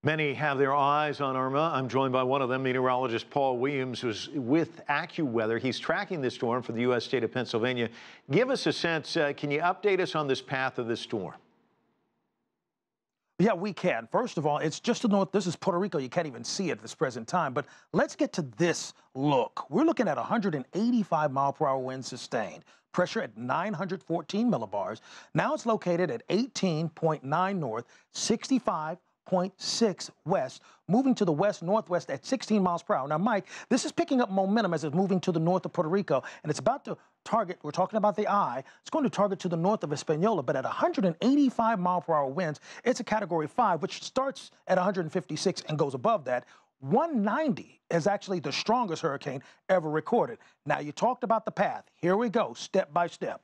Many have their eyes on Irma. I'm joined by one of them, meteorologist Paul Williams, who's with AccuWeather. He's tracking this storm for the U.S. state of Pennsylvania. Give us a sense, can you update us on this path of this storm? Yeah, we can. First of all, it's just to the north. This is Puerto Rico. You can't even see it at this present time. But let's get to this look. We're looking at 185 mile per hour winds sustained. Pressure at 914 millibars. Now it's located at 18.9 north, 65.6 west, moving to the west-northwest at 16 miles per hour. Now, Mike, this is picking up momentum as it's moving to the north of Puerto Rico, and it's about to target, we're talking about the eye, it's going to target to the north of Hispaniola, but at 185 mile per hour winds, it's a Category 5, which starts at 156 and goes above that. 190 is actually the strongest hurricane ever recorded. Now, you talked about the path. Here we go, step by step.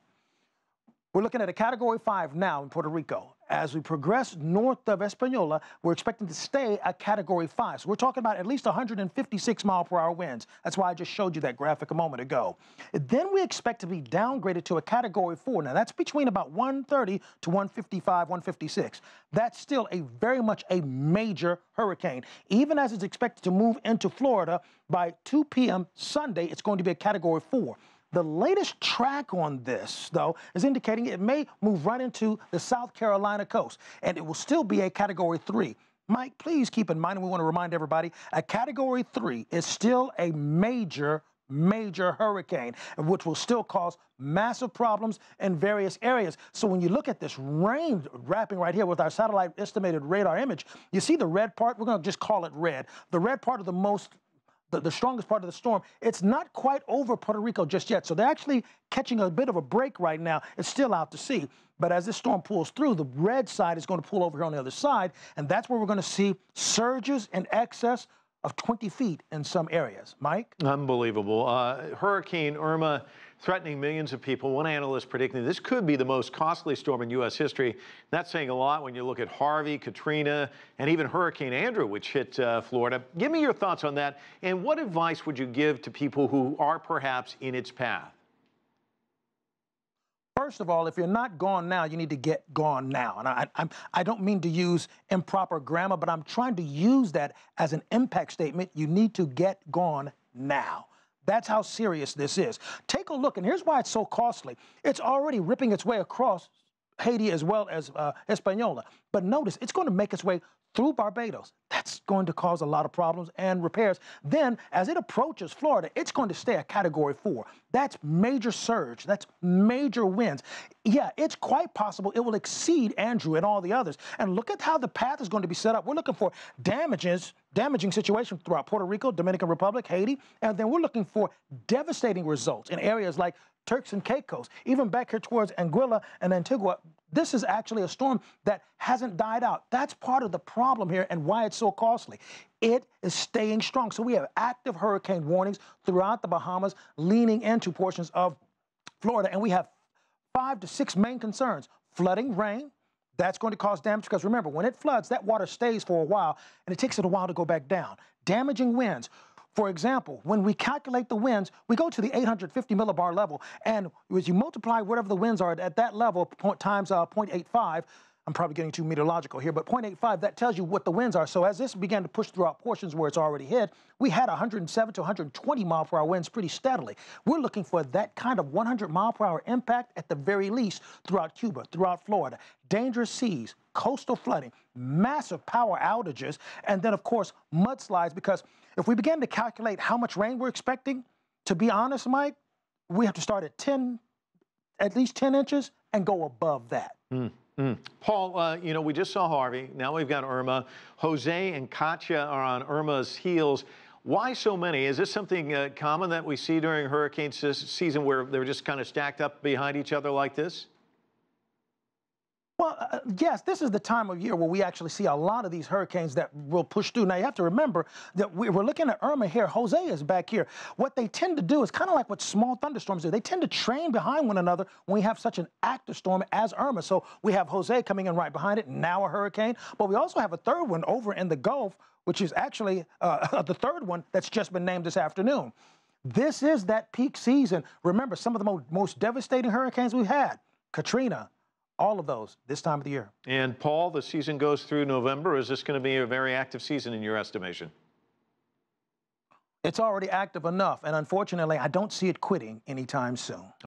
We're looking at a Category 5 now in Puerto Rico. As we progress north of Hispaniola, we're expecting to stay a Category 5. So we're talking about at least 156 mile per hour winds. That's why I just showed you that graphic a moment ago. Then we expect to be downgraded to a Category 4. Now, that's between about 130 to 155, 156. That's still very much a major hurricane. Even as it's expected to move into Florida, by 2 p.m. Sunday, it's going to be a Category 4. The latest track on this, though, is indicating it may move right into the South Carolina coast, and it will still be a Category 3. Mike, please keep in mind, and we want to remind everybody, a Category 3 is still a major hurricane, which will still cause massive problems in various areas. So when you look at this rain wrapping right here with our satellite estimated radar image, you see the red part, we're going to just call it red. The red part of the strongest part of the storm, it's not quite over Puerto Rico just yet. So they're actually catching a bit of a break right now. It's still out to sea. But as this storm pulls through, the red side is going to pull over here on the other side. And that's where we're going to see surges in excess of 20 feet in some areas. Mike? Unbelievable. Hurricane Irma threatening millions of people. One analyst predicting this could be the most costly storm in U.S. history. That's saying a lot when you look at Harvey, Katrina, and even Hurricane Andrew, which hit Florida. Give me your thoughts on that, and what advice would you give to people who are perhaps in its path? First of all, if you're not gone now, you need to get gone now. And I don't mean to use improper grammar, but I'm trying to use that as an impact statement. You need to get gone now. That's how serious this is. Take a look, and here's why it's so costly. It's already ripping its way across Haiti as well as Hispaniola. But notice, it's going to make its way through Barbados. That's going to cause a lot of problems and repairs. Then, as it approaches Florida, it's going to stay a Category 4. That's major surge. That's major winds. Yeah, it's quite possible it will exceed Andrew and all the others. And look at how the path is going to be set up. We're looking for damaging situations throughout Puerto Rico, Dominican Republic, Haiti, and then we're looking for devastating results in areas like Turks and Caicos, even back here towards Anguilla and Antigua. This is actually a storm that hasn't died out. That's part of the problem here and why it's so costly. It is staying strong. So we have active hurricane warnings throughout the Bahamas, leaning into portions of Florida, and we have 5 to 6 main concerns. Flooding rain, that's going to cause damage because remember, when it floods, that water stays for a while, and it takes it a while to go back down. Damaging winds. For example, when we calculate the winds, we go to the 850 millibar level, and as you multiply whatever the winds are at that level times 0.85, I'm probably getting too meteorological here, but 0.85, that tells you what the winds are. So as this began to push throughout portions where it's already hit, we had 107 to 120 mile per hour winds pretty steadily. We're looking for that kind of 100 mile per hour impact at the very least throughout Cuba, throughout Florida. Dangerous seas, coastal flooding, massive power outages, and then, of course, mudslides, because if we begin to calculate how much rain we're expecting, to be honest, Mike, we have to start at least 10 inches and go above that. Paul, you know, we just saw Harvey. Now we've got Irma. Jose and Katia are on Irma's heels. Why so many? Is this something common that we see during hurricane season where they're just kind of stacked up behind each other like this? Well, yes, this is the time of year where we actually see a lot of these hurricanes that will push through. Now, you have to remember that we're looking at Irma here. Jose is back here. What they tend to do is kind of like what small thunderstorms do. They tend to train behind one another when we have such an active storm as Irma. So we have Jose coming in right behind it, now a hurricane. But we also have a third one over in the Gulf, which is actually the third one that's just been named this afternoon. This is that peak season. Remember, some of the most devastating hurricanes we've had, Katrina, All of those this time of the year. And Paul, the season goes through November. Is this going to be a very active season in your estimation? It's already active enough, and unfortunately, I don't see it quitting anytime soon.